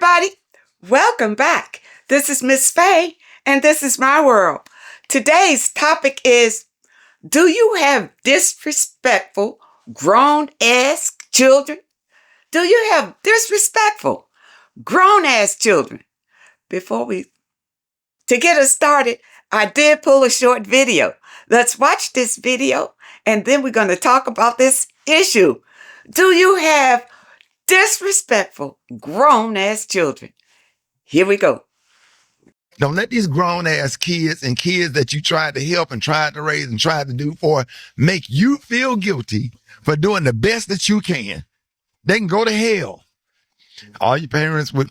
everybody. Welcome back. This is Miss Faye, and this is my world. Today's topic is, do you have disrespectful, grown-ass children? Do you have disrespectful, grown-ass children? To get us started, I did pull a short video. Let's watch this video, and then we're going to talk about this issue. Do you have disrespectful, grown-ass children? Here we go. Don't let these grown-ass kids and kids that you tried to help and tried to raise and tried to do for make you feel guilty for doing the best that you can. They can go to hell. All you parents with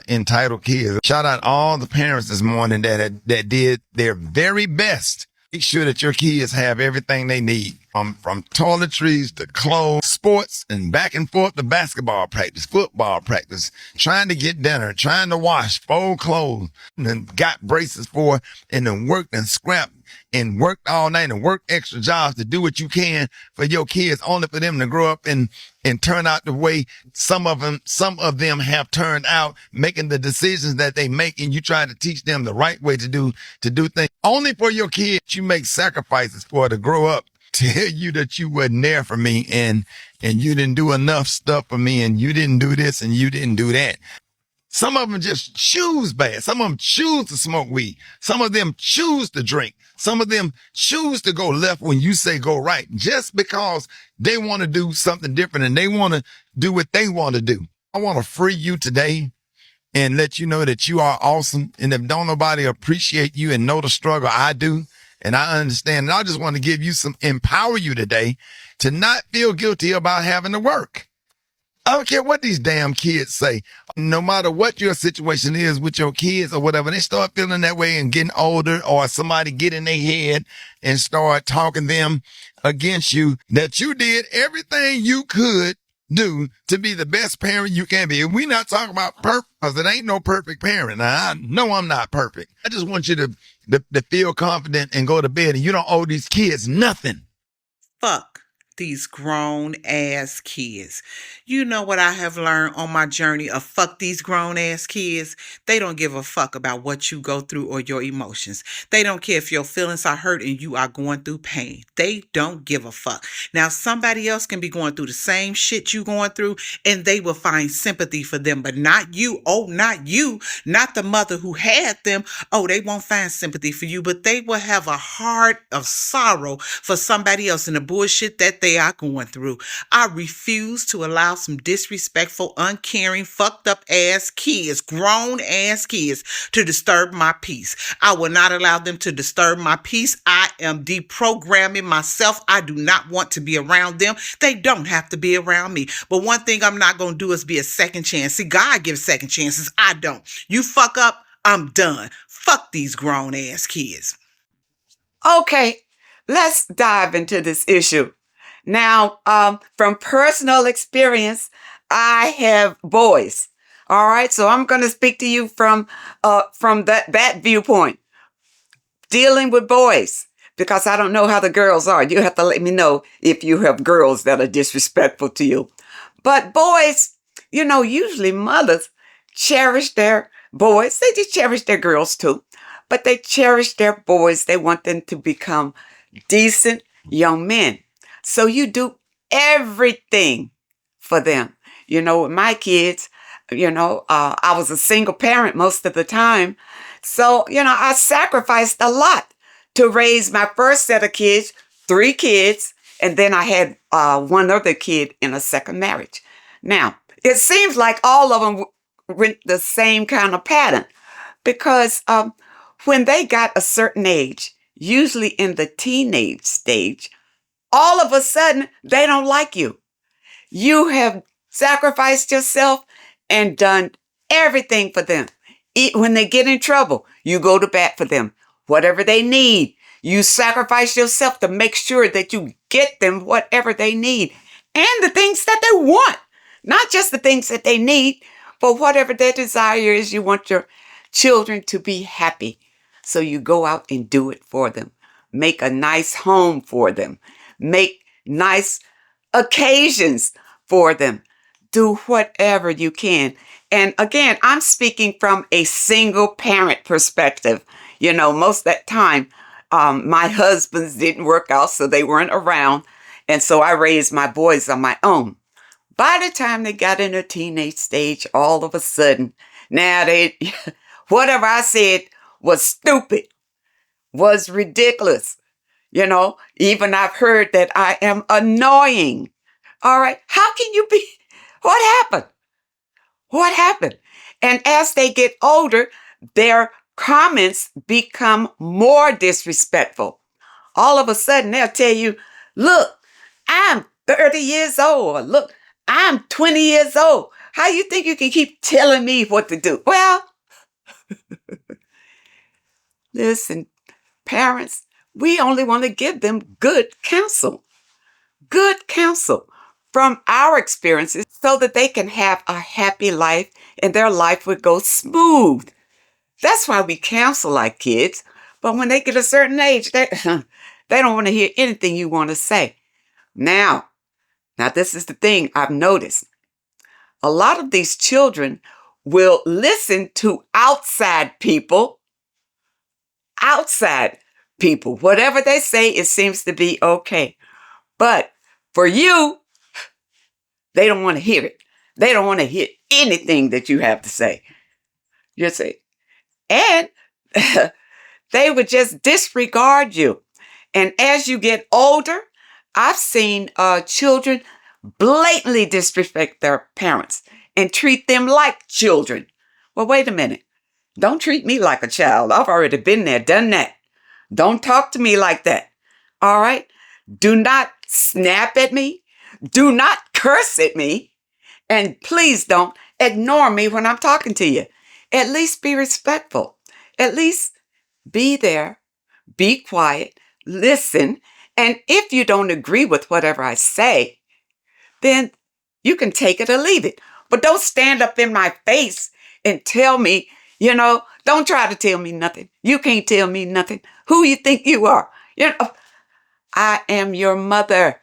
entitled kids, shout out all the parents this morning that did their very best. Make sure that your kids have everything they need, from toiletries to clothes, sports, and back and forth to basketball practice, football practice, trying to get dinner, trying to wash, fold clothes, and then got braces for, and then worked and scrapped and worked all night and worked extra jobs to do what you can for your kids, only for them to grow up and turn out the way some of them have turned out, making the decisions that they make, and you try to teach them the right way to do things. Only for your kids you make sacrifices for to grow up, tell you that you wasn't there for me and you didn't do enough stuff for me and you didn't do this and you didn't do that. Some of them just choose bad. Some of them choose to smoke weed. Some of them choose to drink. Some of them choose to go left when you say go right, just because they want to do something different and they want to do what they want to do. I want to free you today and let you know that you are awesome. And if don't nobody appreciate you and know the struggle, I do. And I understand. And I just want to empower you today to not feel guilty about having to work. I don't care what these damn kids say. No matter what your situation is with your kids or whatever, they start feeling that way and getting older, or somebody get in their head and start talking them against you, that you did everything you could do to be the best parent you can be. And we're not talking about perfect, because it ain't no perfect parent. Now, I know I'm not perfect. I just want you to feel confident and go to bed, and you don't owe these kids nothing. Fuck these grown ass kids. You know what I have learned on my journey of fuck these grown ass kids? They don't give a fuck about what you go through or your emotions. They don't care if your feelings are hurt and you are going through pain. They don't give a fuck. Now, somebody else can be going through the same shit you going through and they will find sympathy for them, but not you. Oh, not you. Not the mother who had them. Oh, they won't find sympathy for you, but they will have a heart of sorrow for somebody else and the bullshit that they are going through. I refuse to allow some disrespectful, uncaring, fucked up ass kids, grown ass kids, to disturb my peace. I will not allow them to disturb my peace. I am deprogramming myself. I do not want to be around them. They don't have to be around me. But one thing I'm not going to do is be a second chance. See, God gives second chances. I don't. You fuck up, I'm done. Fuck these grown ass kids. Okay, let's dive into this issue. Now, from personal experience, I have boys. All right, so I'm going to speak to you from that viewpoint, dealing with boys, because I don't know how the girls are. You have to let me know if you have girls that are disrespectful to you. But boys, usually mothers cherish their boys. They just cherish their girls too, but they cherish their boys. They want them to become decent young men. So you do everything for them. With my kids, I was a single parent most of the time. So, I sacrificed a lot to raise my first set of kids, 3 kids, and then I had one other kid in a second marriage. Now, it seems like all of them went the same kind of pattern, because when they got a certain age, usually in the teenage stage, all of a sudden, they don't like you. You have sacrificed yourself and done everything for them. When they get in trouble, you go to bat for them. Whatever they need, you sacrifice yourself to make sure that you get them whatever they need and the things that they want. Not just the things that they need, but whatever their desire is. You want your children to be happy. So you go out and do it for them. Make a nice home for them. Make nice occasions for them. do whatever you can. And again, I'm speaking from a single parent perspective. Most of that time, my husbands didn't work out, so they weren't around. And so I raised my boys on my own. By the time they got in a teenage stage, all of a sudden, now whatever I said was stupid, was ridiculous. Even I've heard that I am annoying. All right. How can you be? What happened? What happened? And as they get older, their comments become more disrespectful. All of a sudden, they'll tell you, look, I'm 30 years old. Or, look, I'm 20 years old. How you think you can keep telling me what to do? Well, listen, parents, we only want to give them good counsel from our experiences so that they can have a happy life and their life would go smooth. That's why we counsel our kids. But when they get a certain age, they don't want to hear anything you want to say. Now, this is the thing I've noticed. A lot of these children will listen to outside people. Whatever they say, it seems to be okay. But for you, they don't want to hear it. They don't want to hear anything that you have to say. You see. And they would just disregard you. And as you get older, I've seen children blatantly disrespect their parents and treat them like children. Well, wait a minute. Don't treat me like a child. I've already been there, done that. Don't talk to me like that. All right? Do not snap at me. Do not curse at me. And please don't ignore me when I'm talking to you. At least be respectful. At least be there. Be quiet. Listen. And if you don't agree with whatever I say, then you can take it or leave it. But don't stand up in my face and tell me, don't try to tell me nothing. You can't tell me nothing. Who you think you are? I am your mother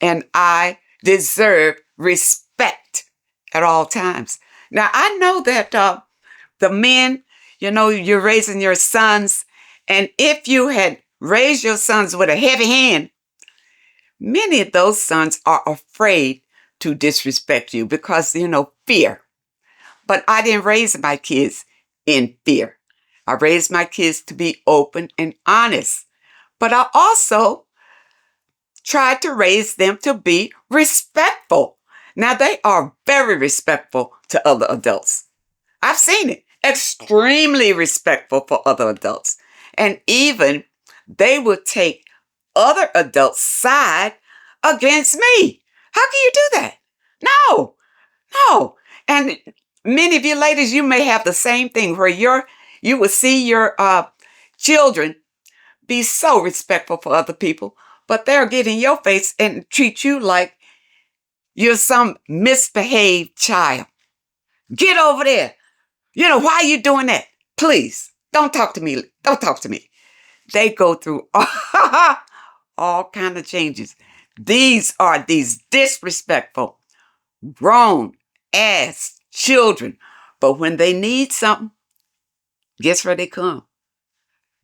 and I deserve respect at all times. Now, I know that the men, you're raising your sons, and if you had raised your sons with a heavy hand, many of those sons are afraid to disrespect you because, fear. But I didn't raise my kids in fear. I raised my kids to be open and honest. But I also tried to raise them to be respectful. Now, they are very respectful to other adults. I've seen it. Extremely respectful for other adults. And even they would take other adults' side against me. How can you do that? No. And many of you ladies, you may have the same thing where you will see your children be so respectful for other people, but they'll get in your face and treat you like you're some misbehaved child. Get over there. Why are you doing that? Please, don't talk to me. Don't talk to me. They go through all kind of changes. These are these disrespectful, grown-ass children. But when they need something, guess where they come?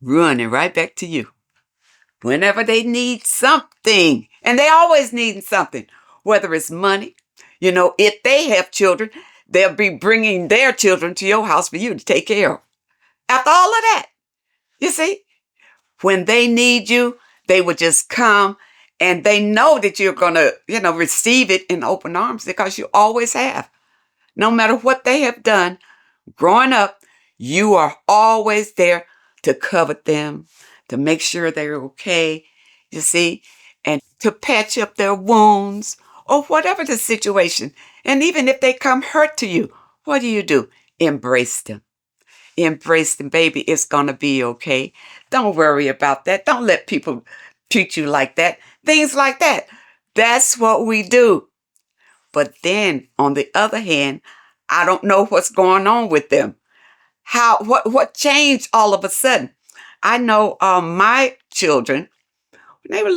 Running right back to you. Whenever they need something, and they always need something, whether it's money, if they have children, they'll be bringing their children to your house for you to take care of. After all of that, you see, when they need you, they will just come and they know that you're going to, receive it in open arms because you always have. No matter what they have done, growing up, you are always there to cover them, to make sure they're okay, you see, and to patch up their wounds or whatever the situation. And even if they come hurt to you, what do? Embrace them. Embrace them, baby. It's going to be okay. Don't worry about that. Don't let people treat you like that. Things like that. That's what we do. But then, on the other hand, I don't know what's going on with them. What changed all of a sudden? I know my children, when they were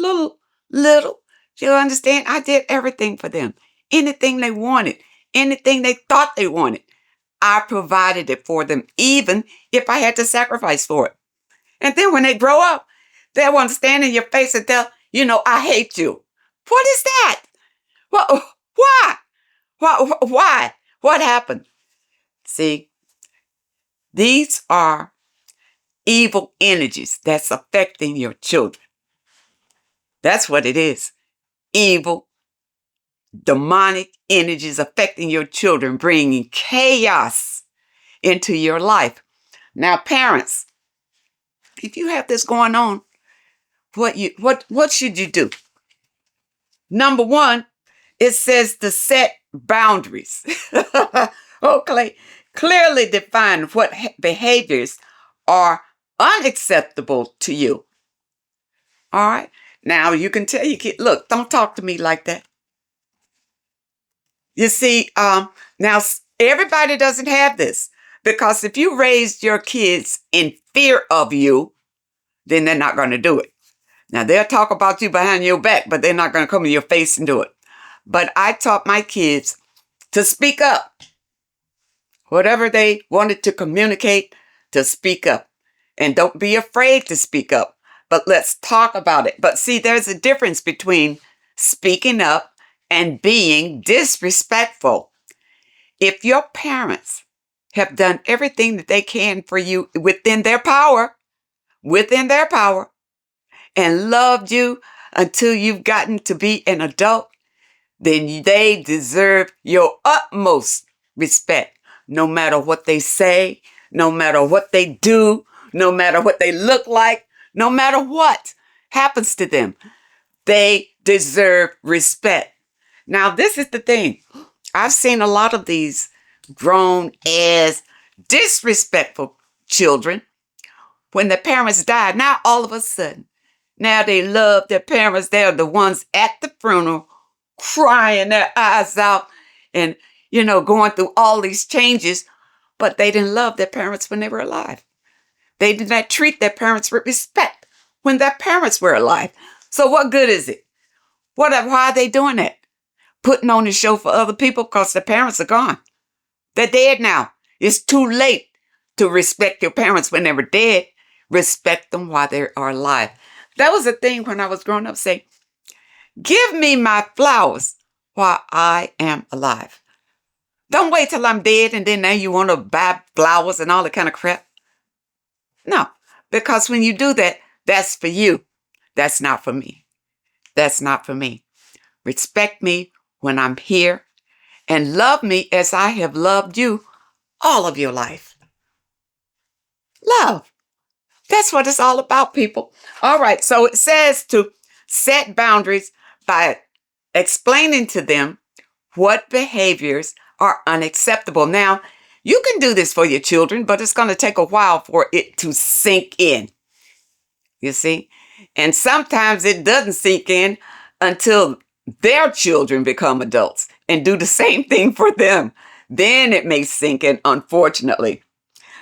little, you understand, I did everything for them. anything they wanted, anything they thought they wanted. I provided it for them, even if I had to sacrifice for it. And then when they grow up, they want to stand in your face and tell, I hate you. What is that? Well, why? Why? What happened? See, these are evil energies that's affecting your children. That's what it is. Evil, demonic energies affecting your children, bringing chaos into your life. Now, parents, if you have this going on, what should you do? Number one, it says to set boundaries. Okay, clearly define what behaviors are unacceptable to you. All right. Now you can tell your kid, look, don't talk to me like that. You see, now everybody doesn't have this, because if you raised your kids in fear of you, then they're not going to do it. Now they'll talk about you behind your back, but they're not going to come in your face and do it. But I taught my kids to speak up. Whatever they wanted to communicate, to speak up. And don't be afraid to speak up, but let's talk about it. But see, there's a difference between speaking up and being disrespectful. If your parents have done everything that they can for you within their power, and loved you until you've gotten to be an adult, then they deserve your utmost respect, no matter what they say, no matter what they do, no matter what they look like, no matter what happens to them. They deserve respect. Now, this is the thing. I've seen a lot of these grown-ass, disrespectful children. When their parents died, now all of a sudden, now they love their parents. They're the ones at the funeral crying their eyes out and, going through all these changes, but they didn't love their parents when they were alive. They did not treat their parents with respect when their parents were alive. So what good is it? Why are they doing that? Putting on a show for other people because their parents are gone. They're dead now. It's too late to respect your parents when they were dead. Respect them while they are alive. That was the thing when I was growing up, say, give me my flowers while I am alive. Don't wait till I'm dead and then now you want to buy flowers and all that kind of crap. No, because when you do that, that's for you. That's not for me. That's not for me. Respect me when I'm here and love me as I have loved you all of your life. Love. That's what it's all about, people. All right, so it says to set boundaries by explaining to them what behaviors are unacceptable. Now, you can do this for your children, but it's going to take a while for it to sink in. You see? And sometimes it doesn't sink in until their children become adults and do the same thing for them. Then it may sink in, unfortunately.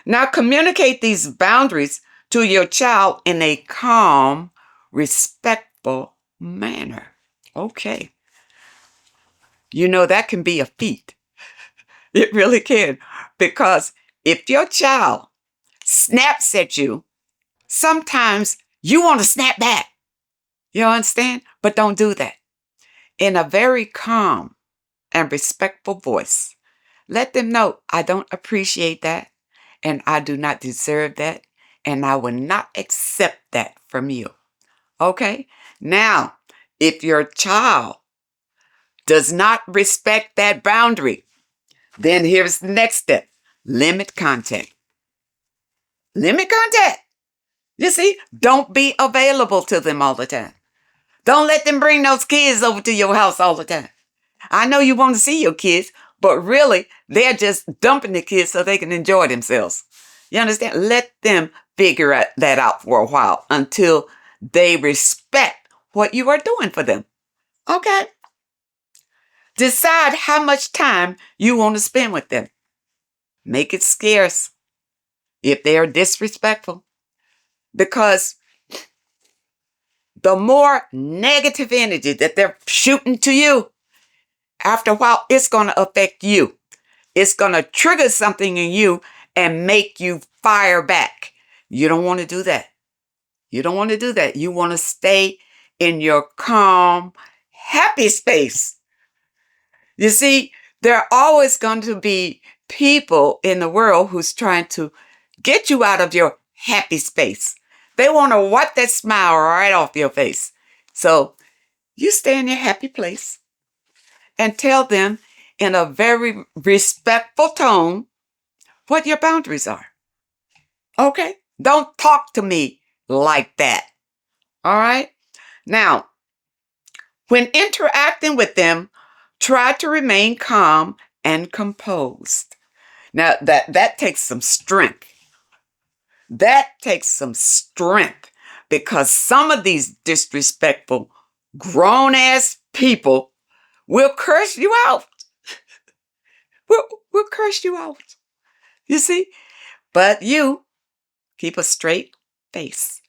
Now, communicate these boundaries to your child in a calm, respectful manner. Okay. That can be a feat. It really can. Because if your child snaps at you, sometimes you want to snap back. You understand? But don't do that. In a very calm and respectful voice, let them know, I don't appreciate that, and I do not deserve that, and I will not accept that from you. Okay? Now, if your child does not respect that boundary, then here's the next step. Limit contact. Limit contact. You see, don't be available to them all the time. Don't let them bring those kids over to your house all the time. I know you want to see your kids, but really, they're just dumping the kids so they can enjoy themselves. You understand? Let them figure that out for a while until they respect what you are doing for them. Okay? Decide how much time you want to spend with them. Make it scarce if they are disrespectful. Because the more negative energy that they're shooting to you, after a while, it's going to affect you. It's going to trigger something in you and make you fire back. You don't want to do that. You don't want to do that. You want to stay in your calm, happy space. You see, there are always going to be people in the world who's trying to get you out of your happy space. They want to wipe that smile right off your face. So you stay in your happy place and tell them in a very respectful tone what your boundaries are. Okay? Don't talk to me like that. All right? Now, when interacting with them, try to remain calm and composed. Now, that takes some strength. That takes some strength because some of these disrespectful, grown-ass people will curse you out. We'll curse you out. You see? But you keep a straight face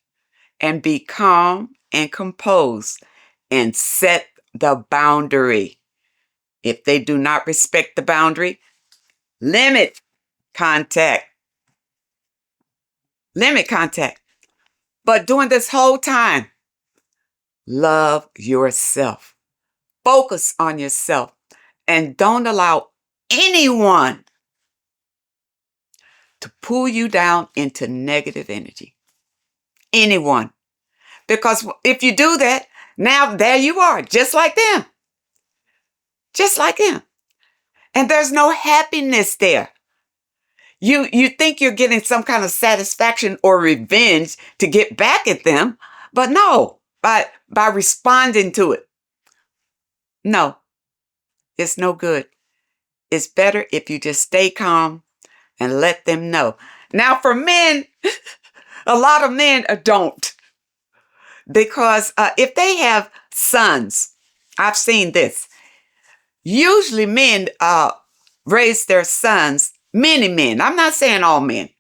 and be calm and composed and set the boundary. If they do not respect the boundary, limit contact. Limit contact. But during this whole time, love yourself. Focus on yourself and don't allow anyone to pull you down into negative energy. Anyone. Because if you do that, now there you are, just like them. Just like them. And there's no happiness there. You think you're getting some kind of satisfaction or revenge to get back at them, but no, by responding to it. No, it's no good. It's better if you just stay calm and let them know. Now for men, a lot of men don't. Because if they have sons, I've seen this. Usually men raise their sons, many men, I'm not saying all men,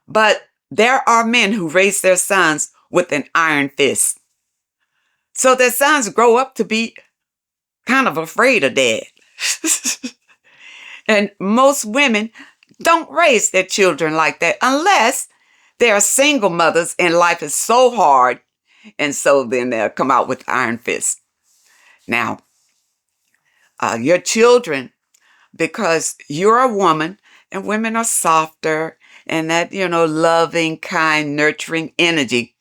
but there are men who raise their sons with an iron fist. So their sons grow up to be kind of afraid of dad. And most women don't raise their children like that unless they are single mothers and life is so hard. And so then they'll come out with iron fists. Now, your children, because you're a woman and women are softer and that, loving, kind, nurturing energy,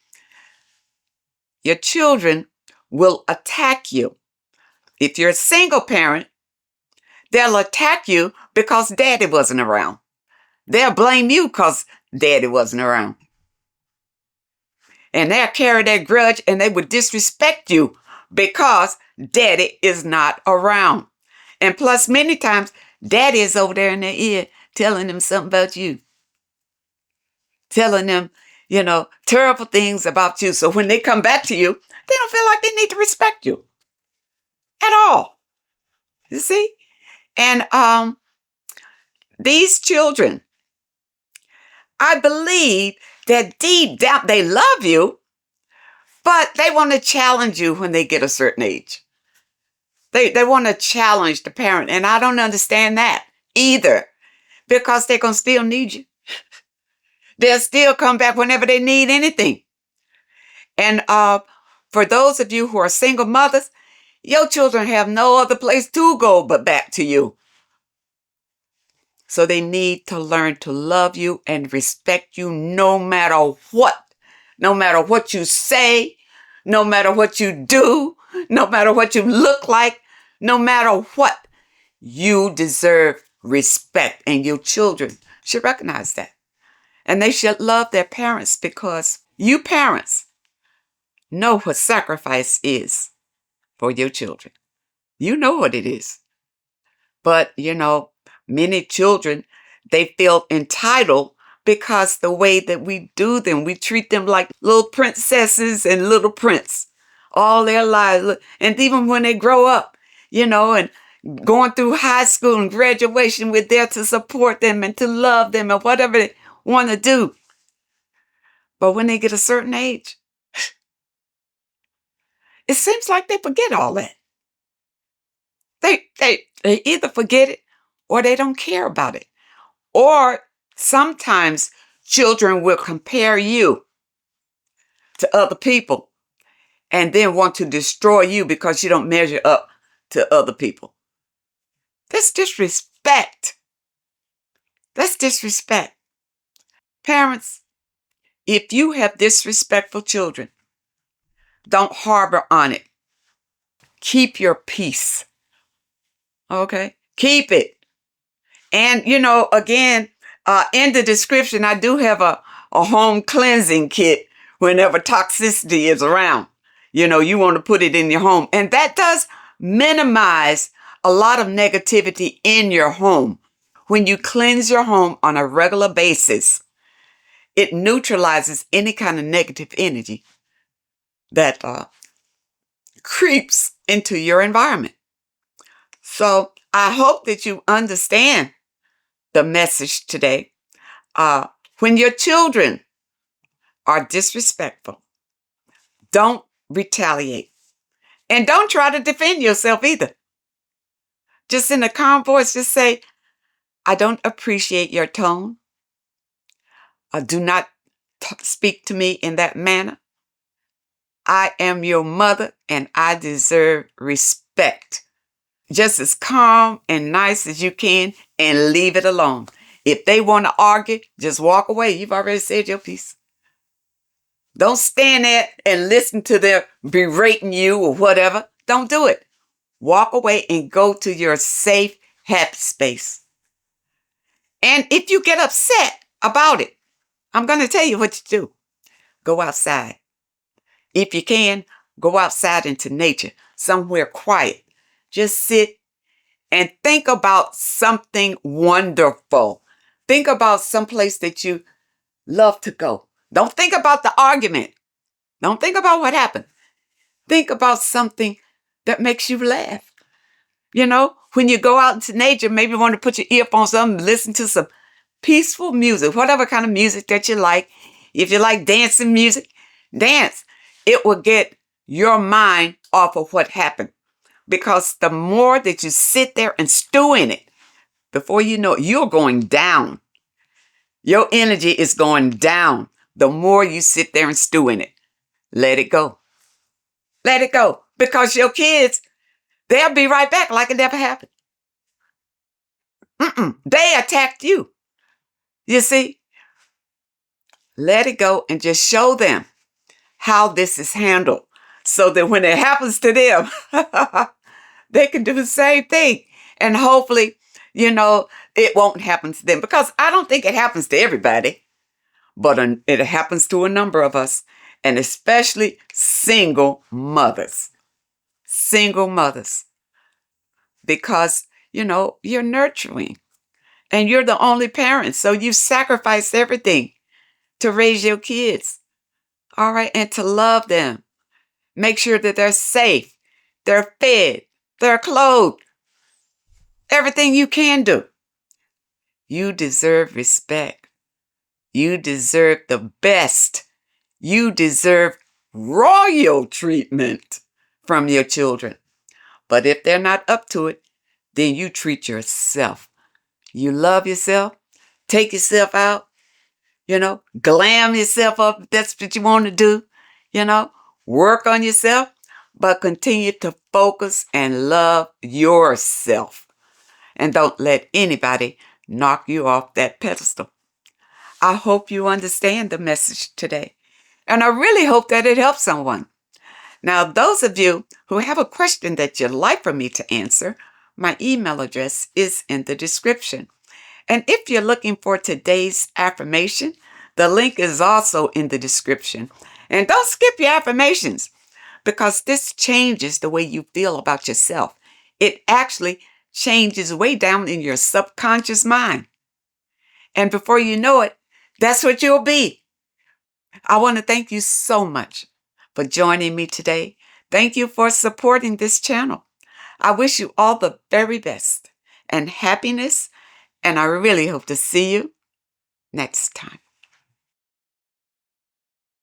your children will attack you. If you're a single parent, they'll attack you because daddy wasn't around. They'll blame you because daddy wasn't around. And they'll carry that grudge and they would disrespect you because daddy is not around. And plus, many times, daddy is over there in their ear telling them something about you. Telling them, terrible things about you. So when they come back to you, they don't feel like they need to respect you at all. You see? And these children, I believe that deep down they love you, but they want to challenge you when they get a certain age. They want to challenge the parent, and I don't understand that either, because they're going to still need you. They'll still come back whenever they need anything. And for those of you who are single mothers, your children have no other place to go but back to you. So they need to learn to love you and respect you no matter what. No matter what you say, no matter what you do, no matter what you look like, no matter what, you deserve respect. And your children should recognize that. And they should love their parents because you parents know what sacrifice is for your children. You know what it is. But, many children, they feel entitled because the way that we do them, we treat them like little princesses and little prince all their lives. And even when they grow up, and going through high school and graduation, we're there to support them and to love them and whatever they want to do. But when they get a certain age, it seems like they forget all that. They either forget it or they don't care about it. Or sometimes children will compare you to other people and then want to destroy you because you don't measure up to other people. That's disrespect. That's disrespect. Parents, if you have disrespectful children, don't harbor on it. Keep your peace. Okay? Keep it. And, again, in the description, I do have a home cleansing kit whenever toxicity is around. You want to put it in your home. And that does minimize a lot of negativity in your home. When you cleanse your home on a regular basis, it neutralizes any kind of negative energy that creeps into your environment. So I hope that you understand the message today. When your children are disrespectful, don't retaliate. And don't try to defend yourself either. Just in a calm voice, just say, I don't appreciate your tone. Do not speak to me in that manner. I am your mother and I deserve respect. Just as calm and nice as you can, and leave it alone. If they want to argue, just walk away. You've already said your piece. Don't stand there and listen to their berating you or whatever. Don't do it. Walk away and go to your safe, happy space. And if you get upset about it, I'm going to tell you what to do. Go outside. If you can, go outside into nature, somewhere quiet. Just sit and think about something wonderful. Think about someplace that you love to go. Don't think about the argument. Don't think about what happened. Think about something that makes you laugh. When you go out into nature, maybe you want to put your earphones on and listen to some peaceful music, whatever kind of music that you like. If you like dancing music, dance. It will get your mind off of what happened. Because the more that you sit there and stew in it, before you know it, you're going down. Your energy is going down the more you sit there and stew in it. Let it go. Let it go. Because your kids, they'll be right back like it never happened. They attacked you. You see? Let it go and just show them how this is handled so that when it happens to them, they can do the same thing. And hopefully, it won't happen to them, because I don't think it happens to everybody, but it happens to a number of us, and especially single mothers. Single mothers. Because, you're nurturing and you're the only parent. So you sacrifice everything to raise your kids. All right. And to love them. Make sure that they're safe. They're fed. They're clothed. Everything you can do. You deserve respect. You deserve the best. You deserve royal treatment from your children. But if they're not up to it, then you treat yourself. You love yourself. Take yourself out. Glam yourself up if that's what you want to do. Work on yourself. But continue to focus and love yourself. And don't let anybody knock you off that pedestal. I hope you understand the message today. And I really hope that it helps someone. Now, those of you who have a question that you'd like for me to answer, my email address is in the description. And if you're looking for today's affirmation, the link is also in the description. And don't skip your affirmations, because this changes the way you feel about yourself. It actually changes way down in your subconscious mind. And before you know it, that's what you'll be. I want to thank you so much for joining me today. Thank you for supporting this channel. I wish you all the very best and happiness, and I really hope to see you next time.